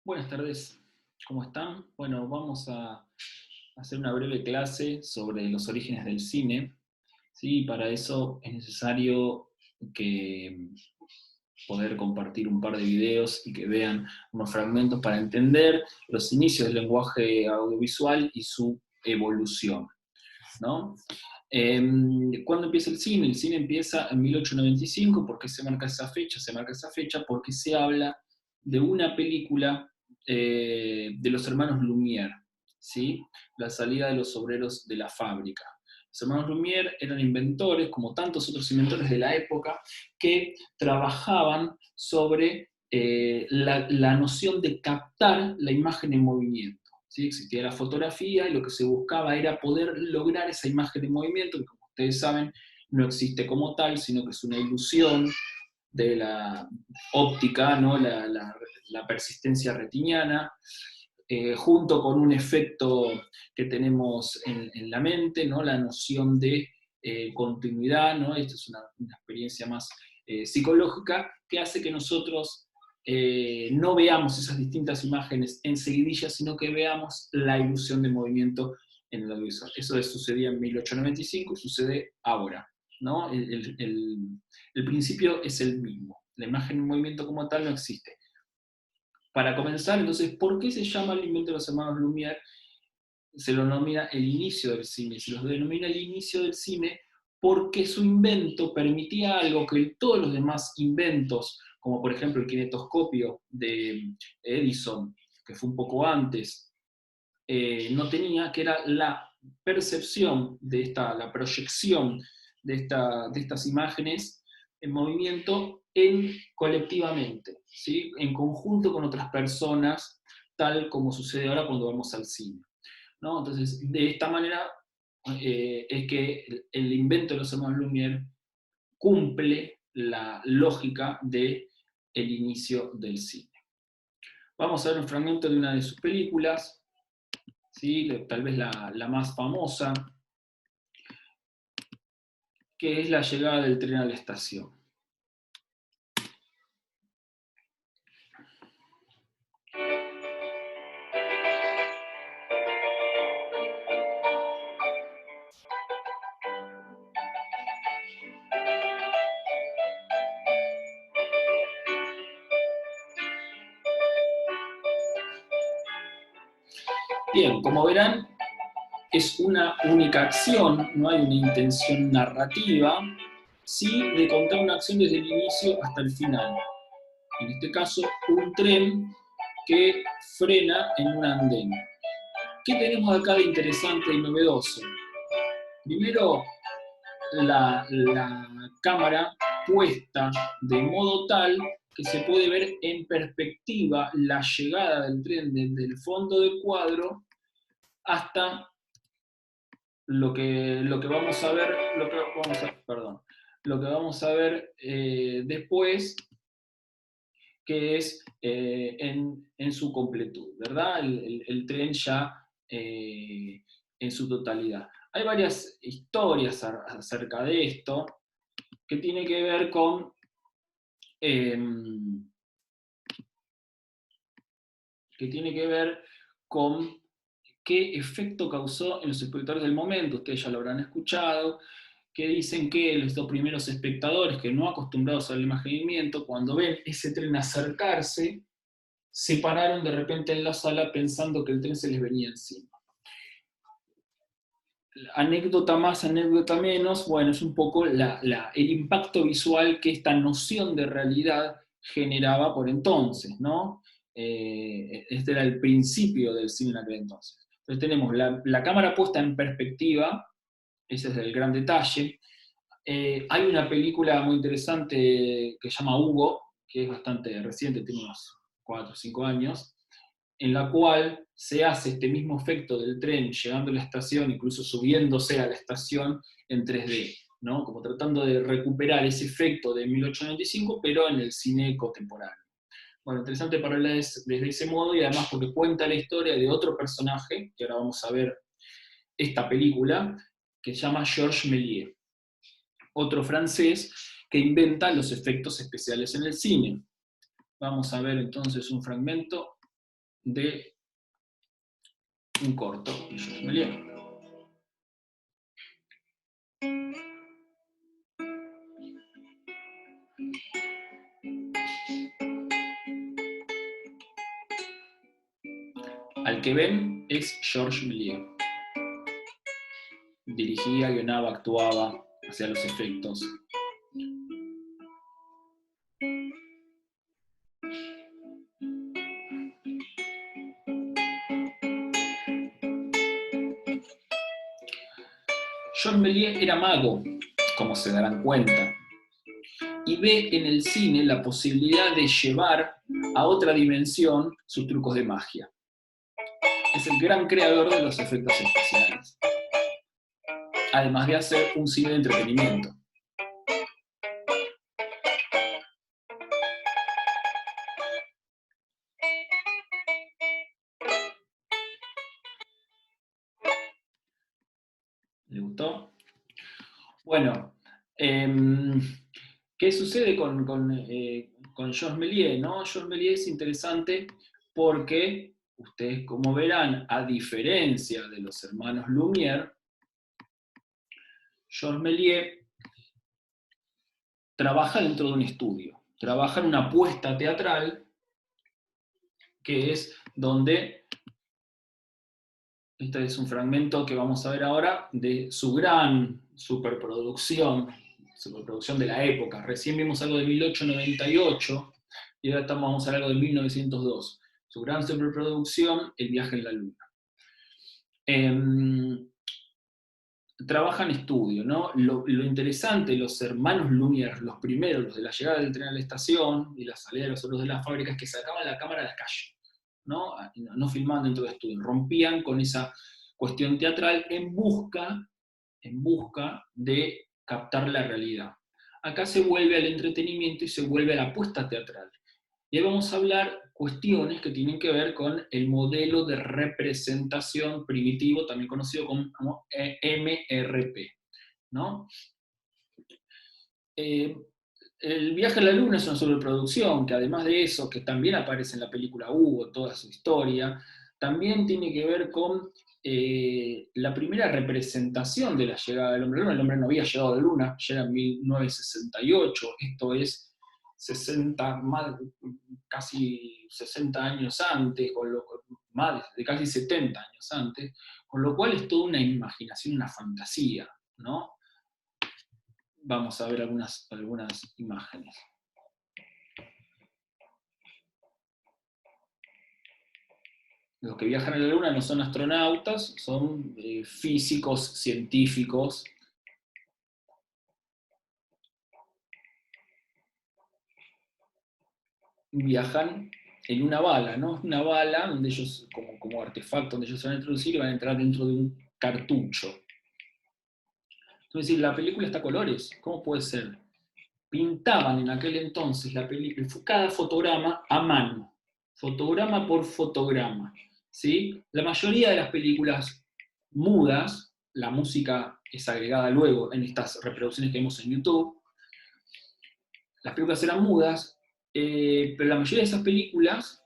Buenas tardes, ¿cómo están? Bueno, vamos a hacer una breve clase sobre los orígenes del cine. Sí, para eso es necesario que poder compartir un par de videos y que vean unos fragmentos para entender los inicios del lenguaje audiovisual y su evolución, ¿no? ¿Cuándo empieza el cine? El cine empieza en 1895. ¿Por qué se marca esa fecha? Se marca esa fecha porque se habla de una película de los hermanos Lumière, ¿sí? La salida de los obreros de la fábrica. Los hermanos Lumière eran inventores, como tantos otros inventores de la época, que trabajaban sobre la noción de captar la imagen en movimiento. ¿Sí? Existía la fotografía y lo que se buscaba era poder lograr esa imagen en movimiento, que como ustedes saben no existe como tal, sino que es una ilusión de la óptica, ¿no? La persistencia retiniana, junto con un efecto que tenemos en la mente, ¿no? La noción de continuidad, ¿no? Esto es una experiencia más psicológica que hace que nosotros no veamos esas distintas imágenes enseguidilla, sino que veamos la ilusión de movimiento en el audiovisual. Eso sucedía en 1895 y sucede ahora, ¿no? El principio es el mismo. La imagen en movimiento como tal no existe. Para comenzar, entonces, ¿por qué se llama el invento de los hermanos Lumière? Se lo denomina el inicio del cine. Se los denomina el inicio del cine porque su invento permitía algo que todos los demás inventos, como por ejemplo el kinetoscopio de Edison, que fue un poco antes, no tenía, que era la percepción de la proyección de estas imágenes en movimiento colectivamente, ¿sí? En conjunto con otras personas, tal como sucede ahora cuando vamos al cine, ¿no? Entonces, de esta manera es que el invento de los hermanos Lumière cumple la lógica del inicio del cine. Vamos a ver un fragmento de una de sus películas, ¿sí? Tal vez la más famosa, que es la llegada del tren a la estación. Bien, como verán, es una única acción, no hay una intención narrativa, sí de contar una acción desde el inicio hasta el final. En este caso, un tren que frena en un andén. ¿Qué tenemos acá de interesante y novedoso? Primero, la cámara puesta de modo tal que se puede ver en perspectiva la llegada del tren desde el fondo del cuadro hasta lo que vamos a ver, lo que vamos a ver después, que es en su completud, ¿verdad? El tren ya en su totalidad. Hay varias historias acerca de esto que tiene que ver con eh, que tiene que ver con qué efecto causó en los espectadores del momento. Ustedes ya lo habrán escuchado, que dicen que los dos primeros espectadores que no acostumbrados al imaginamiento, cuando ven ese tren acercarse, se pararon de repente en la sala pensando que el tren se les venía encima. Anécdota más, anécdota menos, bueno, es un poco el impacto visual que esta noción de realidad generaba por entonces, ¿no? Este era el principio del cine en aquel entonces. Entonces tenemos la cámara puesta en perspectiva, ese es el gran detalle. Hay una película muy interesante que se llama Hugo, que es bastante reciente, tiene unos 4 o 5 años, en la cual se hace este mismo efecto del tren llegando a la estación, incluso subiéndose a la estación en 3D, ¿no? Como tratando de recuperar ese efecto de 1895, pero en el cine contemporáneo. Bueno, interesante para hablar desde ese modo y además porque cuenta la historia de otro personaje, que ahora vamos a ver esta película, que se llama Georges Méliès, otro francés que inventa los efectos especiales en el cine. Vamos a ver entonces un fragmento de un corto de Georges Méliès. Al que ven es Georges Méliès. Dirigía, guionaba, actuaba, hacía los efectos. Georges Méliès era mago, como se darán cuenta, y ve en el cine la posibilidad de llevar a otra dimensión sus trucos de magia. Es el gran creador de los efectos especiales, además de hacer un cine de entretenimiento. ¿Le gustó? Bueno, ¿qué sucede con Georges Méliès? ¿No? Georges Méliès es interesante porque, ustedes como verán, a diferencia de los hermanos Lumière, Georges Méliès trabaja dentro de un estudio, trabaja en una puesta teatral que es donde, este es un fragmento que vamos a ver ahora de su gran superproducción de la época. Recién vimos algo de 1898 y ahora vamos a ver algo de 1902. Su gran superproducción, El viaje en la luna. Trabaja en estudio, ¿no? Lo interesante, los hermanos Lumière, los primeros, los de la llegada del tren a la estación y la salida de los otros de la fábrica, es que sacaban la cámara a la calle, ¿no? No filmaban dentro de estudio, rompían con esa cuestión teatral en busca de captar la realidad. Acá se vuelve al entretenimiento y se vuelve a la apuesta teatral. Y ahí vamos a hablar cuestiones que tienen que ver con el modelo de representación primitivo, también conocido como MRP, ¿no? El viaje a la luna es una sobreproducción, que además de eso, que también aparece en la película Hugo, toda su historia, también tiene que ver con la primera representación de la llegada del hombre a la luna. El hombre no había llegado a la luna, llega en 1968, esto es 60, casi 60 años antes, más de casi 70 años antes, con lo cual es toda una imaginación, una fantasía, ¿no? Vamos a ver algunas imágenes. Los que viajan a la luna no son astronautas, son físicos, científicos. Viajan en una bala, ¿no? Una bala donde ellos, como artefacto, donde ellos se van a introducir y van a entrar dentro de un cartucho. Entonces, la película está a colores, ¿cómo puede ser? Pintaban en aquel entonces la película, cada fotograma a mano, fotograma por fotograma, ¿sí? La mayoría de las películas mudas, la música es agregada luego en estas reproducciones que vemos en YouTube, las películas eran mudas, pero la mayoría de esas películas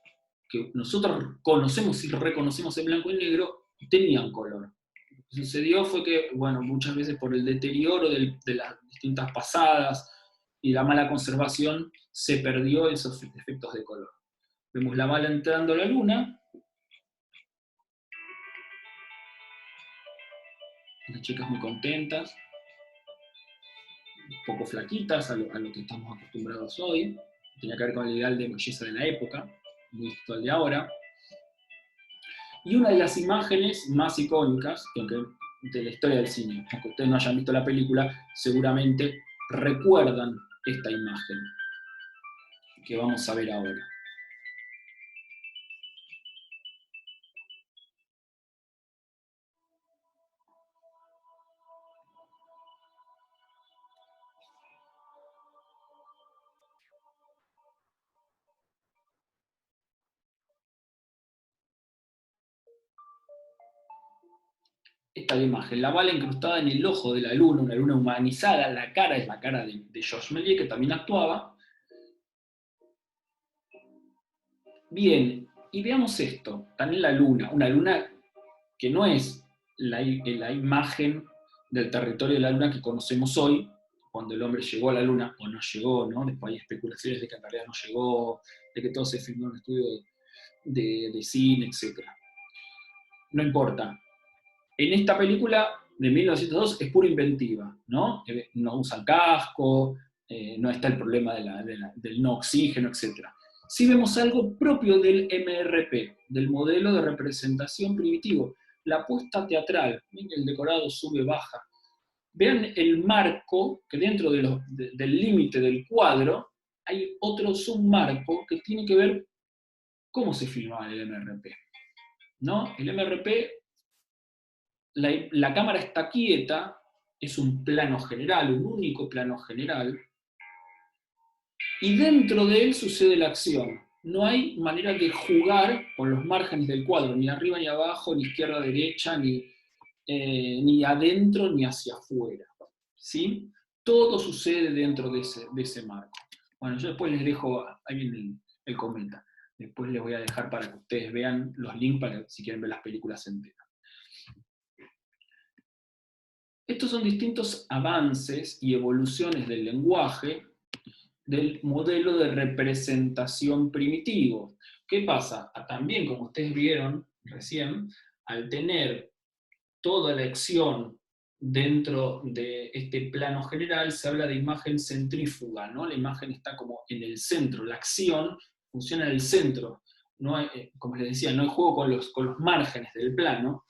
que nosotros conocemos y reconocemos en blanco y negro, tenían color. Lo que sucedió fue que, bueno, muchas veces por el deterioro de las distintas pasadas y la mala conservación, se perdió esos efectos de color. Vemos la bala entrando a la luna, las chicas muy contentas, un poco flaquitas a lo que estamos acostumbrados hoy, tenía que ver con el ideal de belleza de la época, muy distinto al de ahora. Y una de las imágenes más icónicas de la historia del cine, aunque ustedes no hayan visto la película, seguramente recuerdan esta imagen que vamos a ver ahora. Esta imagen, la bala incrustada en el ojo de la luna, una luna humanizada, la cara es la cara de Georges Méliès, que también actuaba. Bien, Y veamos esto, también la luna, una luna que no es la imagen del territorio de la luna que conocemos hoy, cuando el hombre llegó a la luna, o no llegó, ¿no? Después hay especulaciones de que en realidad no llegó, de que todo se filmó en un estudio de cine, etc. No importa. En esta película de 1902 es pura inventiva, ¿no? No usan casco, no está el problema del no oxígeno, etc. Sí vemos algo propio del MRP, del modelo de representación primitivo, la puesta teatral, el decorado sube, baja. Vean el marco, que dentro del límite del cuadro hay otro submarco que tiene que ver cómo se filmaba el MRP. ¿No? El MRP, la cámara está quieta, es un plano general, un único plano general, y dentro de él sucede la acción. No hay manera de jugar con los márgenes del cuadro, ni arriba ni abajo, ni izquierda, derecha, ni adentro ni hacia afuera. ¿Sí? Todo sucede dentro de ese marco. Bueno, yo después les dejo, ahí viene el comenta, después les voy a dejar para que ustedes vean los links para si quieren ver las películas enteras. Estos son distintos avances y evoluciones del lenguaje del modelo de representación primitivo. ¿Qué pasa? También, como ustedes vieron recién, al tener toda la acción dentro de este plano general, se habla de imagen centrífuga, ¿no? La imagen está como en el centro, la acción funciona en el centro. No hay, como les decía, no hay juego con los márgenes del plano,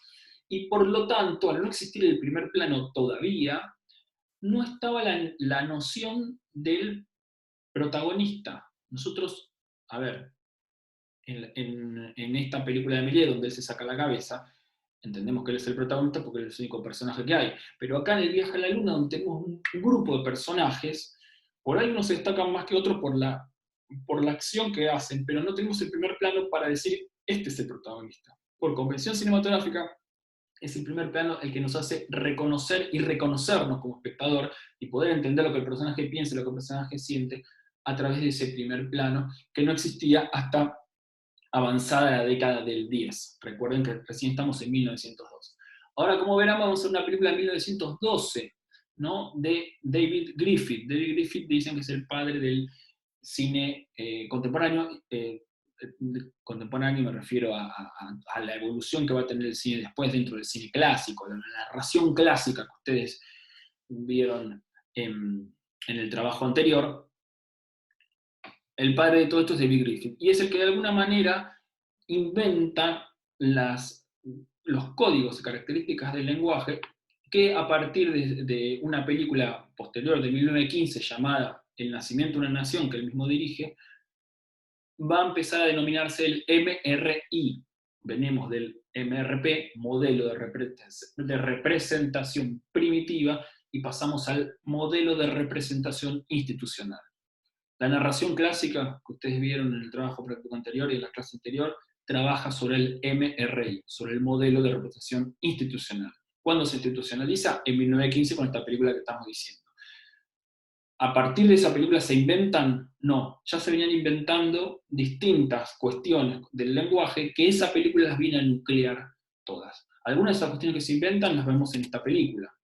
y por lo tanto, al no existir el primer plano todavía, no estaba la noción del protagonista. Nosotros, a ver, en esta película de Méliès, donde él se saca la cabeza, entendemos que él es el protagonista porque él es el único personaje que hay. Pero acá en el viaje a la luna, donde tenemos un grupo de personajes, por ahí unos se destacan más que otros por la acción que hacen, pero no tenemos el primer plano para decir, este es el protagonista. Por convención cinematográfica, es el primer plano el que nos hace reconocer y reconocernos como espectador y poder entender lo que el personaje piensa, lo que el personaje siente a través de ese primer plano que no existía hasta avanzada la década del 10. Recuerden que recién estamos en 1902. Ahora, como verán, vamos a ver una película de 1912, ¿no? De David Griffith. David Griffith dicen que es el padre del cine contemporáneo. Contemporáneo me refiero a la evolución que va a tener el cine después dentro del cine clásico, la narración clásica que ustedes vieron en el trabajo anterior. El padre de todo esto es David Griffith, y es el que de alguna manera inventa los códigos y características del lenguaje que a partir de una película posterior de 1915 llamada El nacimiento de una nación, que él mismo dirige, va a empezar a denominarse el MRI. Venimos del MRP, modelo de representación primitiva, y pasamos al modelo de representación institucional. La narración clásica que ustedes vieron en el trabajo práctico anterior y en la clase anterior trabaja sobre el MRI, sobre el modelo de representación institucional. ¿Cuándo se institucionaliza? En 1915 con esta película que estamos diciendo. ¿A partir de esa película se inventan? No, ya se venían inventando distintas cuestiones del lenguaje que esa película las viene a nuclear todas. Algunas de esas cuestiones que se inventan las vemos en esta película.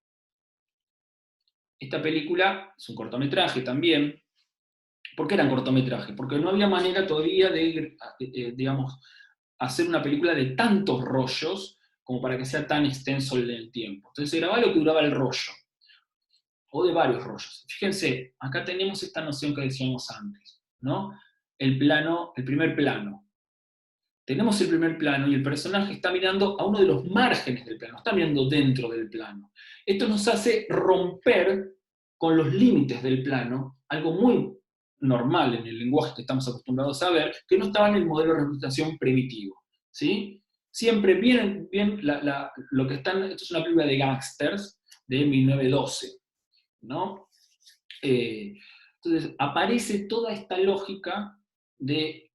Esta película es un cortometraje también. ¿Por qué eran cortometrajes? Porque no había manera todavía de, digamos, hacer una película de tantos rollos como para que sea tan extenso en el tiempo. Entonces se grababa lo que duraba el rollo, o de varios rollos. Fíjense, acá tenemos esta noción que decíamos antes, ¿no? El plano, el primer plano. Tenemos el primer plano y el personaje está mirando a uno de los márgenes del plano, está mirando dentro del plano. Esto nos hace romper con los límites del plano, algo muy normal en el lenguaje que estamos acostumbrados a ver, que no estaba en el modelo de representación primitivo. ¿Sí? Siempre bien lo que están, esto es una película de gangsters de 1912, ¿no? Entonces aparece toda esta lógica de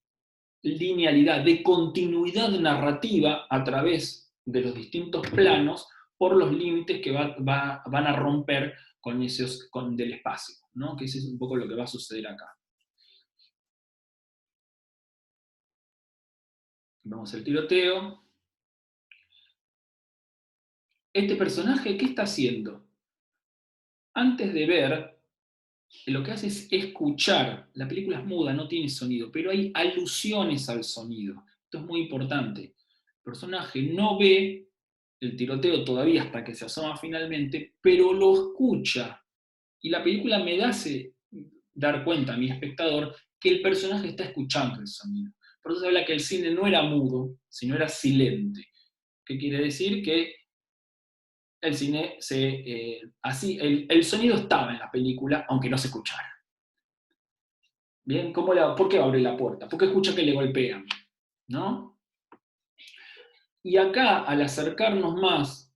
linealidad, de continuidad narrativa a través de los distintos planos por los límites que van a romper del espacio, ¿no? Que ese es un poco lo que va a suceder acá. Vemos el tiroteo. Este personaje, ¿qué está haciendo? Antes de ver, lo que hace es escuchar. La película es muda, no tiene sonido, pero hay alusiones al sonido. Esto es muy importante. El personaje no ve el tiroteo todavía hasta que se asoma finalmente, pero lo escucha. Y la película me hace dar cuenta a mi espectador que el personaje está escuchando el sonido. Por eso se habla que el cine no era mudo, sino era silente. ¿Qué quiere decir? Que el cine así, el sonido estaba en la película, aunque no se escuchara. Bien, ¿por qué abre la puerta? Porque escucha que le golpean, ¿no? Y acá, al acercarnos más,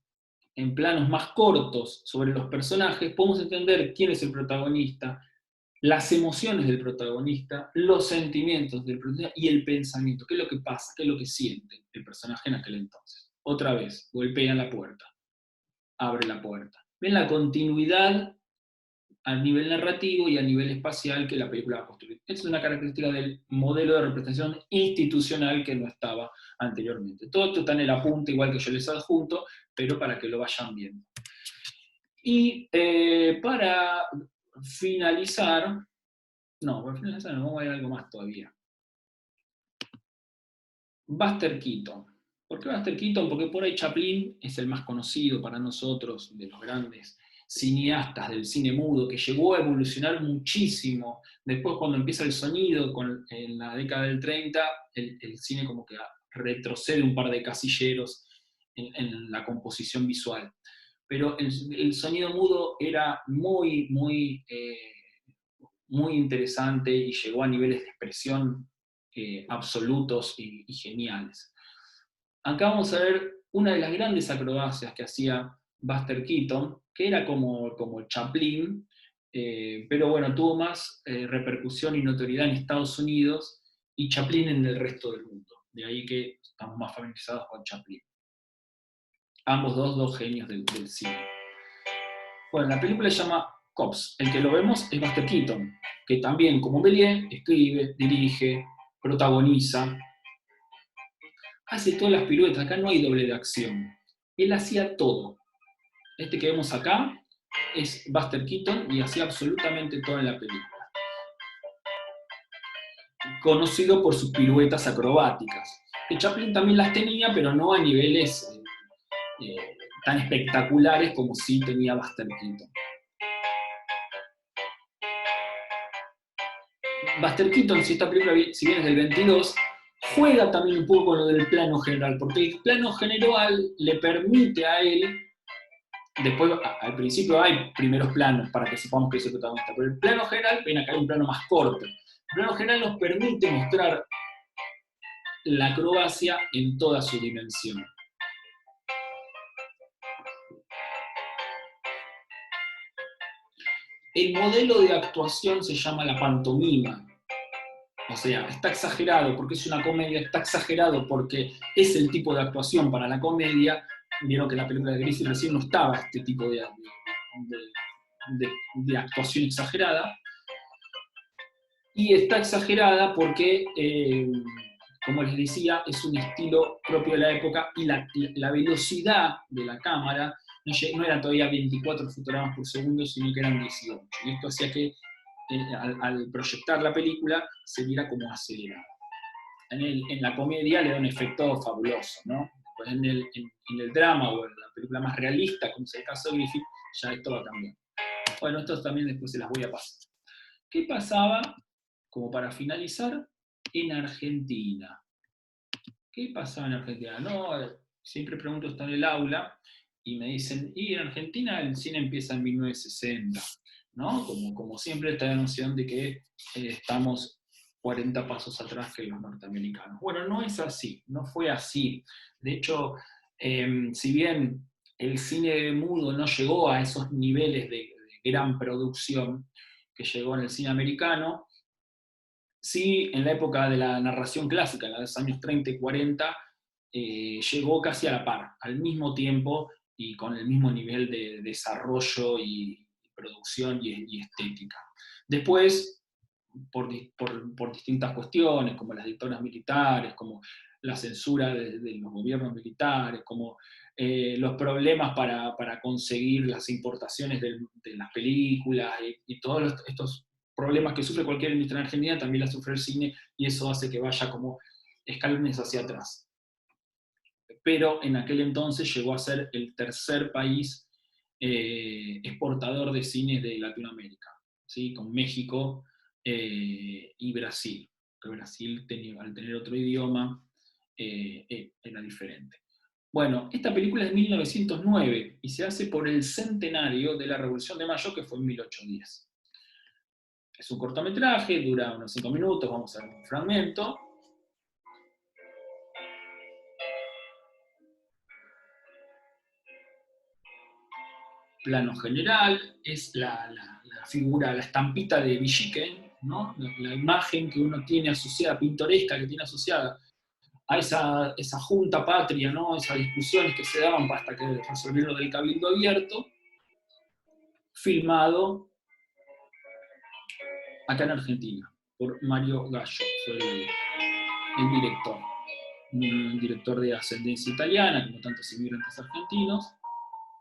en planos más cortos sobre los personajes, podemos entender quién es el protagonista, las emociones del protagonista, los sentimientos del protagonista y el pensamiento. ¿Qué es lo que pasa? ¿Qué es lo que siente el personaje en aquel entonces? Otra vez, golpean la puerta, abre la puerta. ¿Ven la continuidad a nivel narrativo y a nivel espacial que la película va a construir? Esta es una característica del modelo de representación institucional que no estaba anteriormente. Todo esto está en el apunte, igual que yo les adjunto, pero para que lo vayan viendo. Y para finalizar, no, vamos a ver algo más todavía. Buster Keaton. ¿Por qué Buster Keaton? Porque por ahí Chaplin es el más conocido para nosotros de los grandes cineastas del cine mudo, que llegó a evolucionar muchísimo. Después, cuando empieza el sonido, en la década del 30, el cine como que retrocede un par de casilleros en la composición visual. Pero el sonido mudo era muy interesante y llegó a niveles de expresión absolutos y geniales. Acá vamos a ver una de las grandes acrobacias que hacía Buster Keaton, que era como Chaplin, pero bueno, tuvo más repercusión y notoriedad en Estados Unidos y Chaplin en el resto del mundo. De ahí que estamos más familiarizados con Chaplin. Ambos dos genios del cine. Bueno, la película se llama Cops. El que lo vemos es Buster Keaton, que también, como Méliès, escribe, dirige, protagoniza, hace todas las piruetas. Acá no hay doble de acción. Él hacía todo. Este que vemos acá es Buster Keaton y hacía absolutamente todo en la película. Conocido por sus piruetas acrobáticas. Que Chaplin también las tenía, pero no a niveles tan espectaculares como sí tenía Buster Keaton. Buster Keaton, si esta película, si bien es del 22, juega también un poco con lo del plano general, porque el plano general le permite a él, después al principio hay primeros planos para que sepamos que es el protagonista, pero el plano general, ven acá hay un plano más corto, el plano general nos permite mostrar la acrobacia en toda su dimensión. El modelo de actuación se llama la pantomima. O sea, está exagerado porque es una comedia, está exagerado porque es el tipo de actuación para la comedia. Vieron que en la película de Grease recién no estaba este tipo de actuación exagerada. Y está exagerada porque, como les decía, es un estilo propio de la época y la velocidad de la cámara no eran todavía 24 fotogramas por segundo, sino que eran 18. Y esto hacía que al proyectar la película se viera como acelerada. En la comedia le da un efecto fabuloso, ¿no? Pues en el drama o en la película más realista, como es el caso de Griffith, ya esto va a cambiar. Bueno, estos también después se las voy a pasar. ¿Qué pasaba, como para finalizar, en Argentina? ¿Qué pasaba en Argentina? No, siempre pregunto esto en el aula y me dicen, y en Argentina el cine empieza en 1960, ¿no? Como siempre esta noción de que estamos 40 pasos atrás que los norteamericanos. Bueno, no es así, no fue así. De hecho, si bien el cine mudo no llegó a esos niveles de gran producción que llegó en el cine americano, sí, en la época de la narración clásica, en los años 30 y 40, llegó casi a la par, al mismo tiempo y con el mismo nivel de desarrollo y producción y estética. Después, por distintas cuestiones, como las dictaduras militares, como la censura de los gobiernos militares, como los problemas para conseguir las importaciones de las películas, y todos estos problemas que sufre cualquier industria en Argentina, también la sufre el cine, y eso hace que vaya como escalones hacia atrás. Pero en aquel entonces llegó a ser el tercer país exportador de cine de Latinoamérica, ¿sí? Con México y Brasil. Pero Brasil, al tener otro idioma, era diferente. Bueno, esta película es de 1909 y se hace por el centenario de la Revolución de Mayo, que fue en 1810. Es un cortometraje, dura unos 5 minutos, vamos a ver un fragmento. Plano general, es la figura, la estampita de Villiquen, ¿no? La imagen que uno tiene asociada, pintoresca, que tiene asociada a esa junta patria, ¿no? Esas discusiones que se daban hasta que resolvieron lo del Cabildo Abierto, filmado acá en Argentina, por Mario Gallo, fue el director. Un director de ascendencia italiana, como tantos inmigrantes argentinos,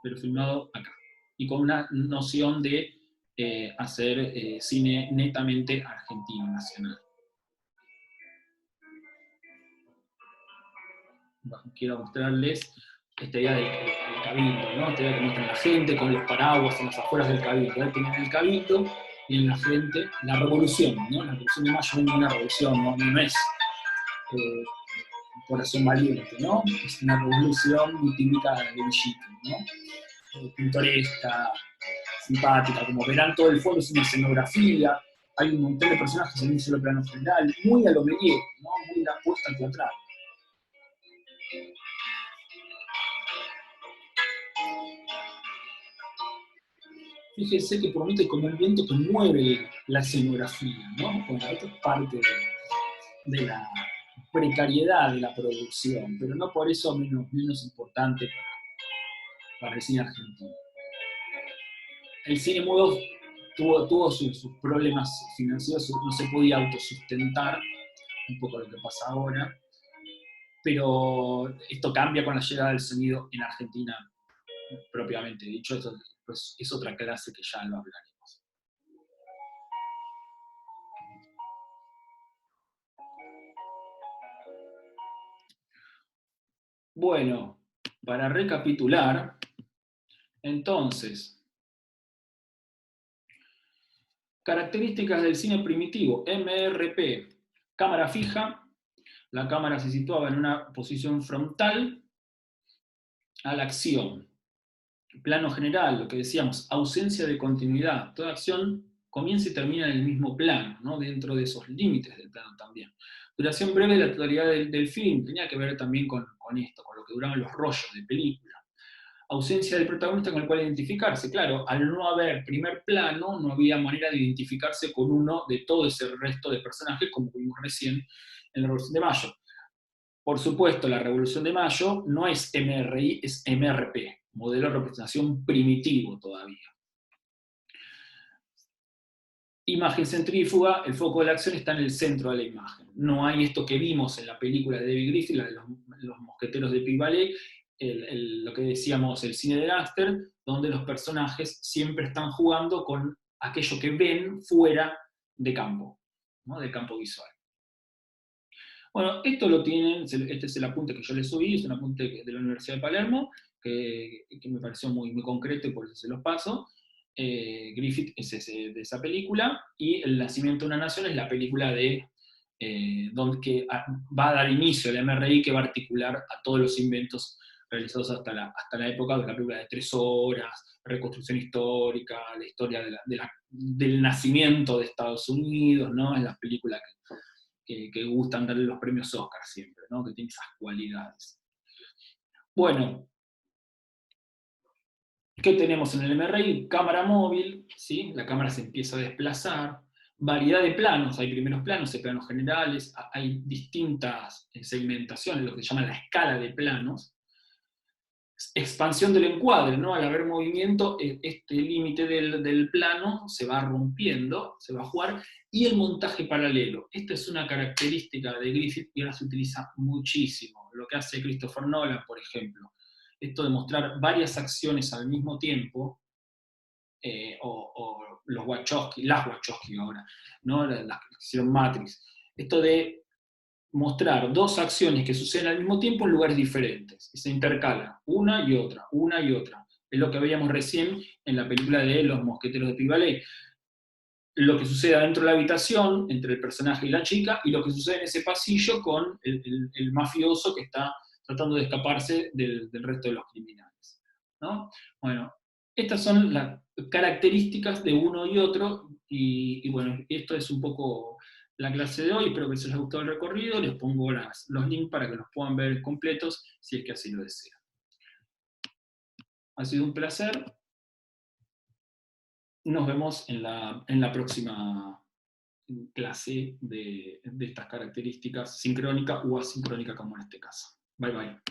pero filmado acá. Y con una noción de hacer cine netamente argentino, nacional. Bueno, quiero mostrarles esta idea del cabildo, ¿no? Esta idea que muestran la gente con los paraguas en las afueras del cabildo. Ahí tienen el cabildo y en la frente la revolución, ¿no? La revolución de mayo no es una revolución, no es corazón valiente, ¿no? Es una revolución típica de Villiquen, ¿no? Pintoresca, simpática, como verán, todo el fondo es una escenografía, hay un montón de personajes en un solo plano general, muy a lo Méliès, ¿no? Muy la puesta teatral. Fíjense que promete como el viento que mueve la escenografía, ¿no? Bueno, esto es parte de la precariedad de la producción, pero no por eso menos importante para el cine argentino. El cine mudo tuvo sus problemas financieros, no se podía autosustentar, un poco lo que pasa ahora, pero esto cambia con la llegada del sonido en Argentina, propiamente dicho. Esto pues, es otra clase que ya lo hablaremos. Bueno, para recapitular, entonces, características del cine primitivo, MRP, cámara fija, la cámara se situaba en una posición frontal a la acción. Plano general, lo que decíamos, ausencia de continuidad, toda acción comienza y termina en el mismo plano, ¿no? Dentro de esos límites del plano también. Duración breve de la totalidad del film, tenía que ver también con esto, con lo que duraban los rollos de película. Ausencia del protagonista con el cual identificarse. Claro, al no haber primer plano, no había manera de identificarse con uno de todo ese resto de personajes, como vimos recién en la Revolución de Mayo. Por supuesto, la Revolución de Mayo no es MRI, es MRP, modelo de representación primitivo todavía. Imagen centrífuga, el foco de la acción está en el centro de la imagen. No hay esto que vimos en la película de David Griffith, la de los mosqueteros de Pig-Valley, lo que decíamos, el cine de gángster, donde los personajes siempre están jugando con aquello que ven fuera de campo, ¿no? Del campo visual. Bueno, esto lo tienen, este es el apunte que yo les subí, es un apunte de la Universidad de Palermo, que me pareció muy, muy concreto y por eso se los paso. Griffith es de esa película, y El nacimiento de una nación es la película que va a dar inicio al MRI, que va a articular a todos los inventos realizados hasta la época de la película de 3 horas, reconstrucción histórica, la historia del nacimiento de Estados Unidos, ¿no? En las películas que gustan darle los premios Oscar siempre, ¿no? Que tiene esas cualidades. Bueno, ¿qué tenemos en el MRI? Cámara móvil, ¿sí? La cámara se empieza a desplazar, variedad de planos, hay primeros planos, hay planos generales, hay distintas segmentaciones, lo que se llama la escala de planos. Expansión del encuadre, ¿no? Al haber movimiento, este límite del plano se va rompiendo, se va a jugar, Y el montaje paralelo. Esta es una característica de Griffith y ahora se utiliza muchísimo. Lo que hace Christopher Nolan, por ejemplo. Esto de mostrar varias acciones al mismo tiempo, o los Wachowski, las Wachowski ahora, ¿no? Las que hicieron Matrix. Esto de mostrar dos acciones que suceden al mismo tiempo en lugares diferentes, y se intercalan, una y otra, una y otra. Es lo que veíamos recién en la película de Los Mosqueteros de Pivalet. Lo que sucede dentro de la habitación, entre el personaje y la chica, y lo que sucede en ese pasillo con el mafioso que está tratando de escaparse del resto de los criminales, ¿no? Bueno, estas son las características de uno y otro, y bueno, esto es un poco la clase de hoy. Espero que les haya gustado el recorrido. Les pongo los links para que los puedan ver completos, si es que así lo desean. Ha sido un placer. Nos vemos en la próxima clase de estas características, sincrónica o asincrónica, como en este caso. Bye bye.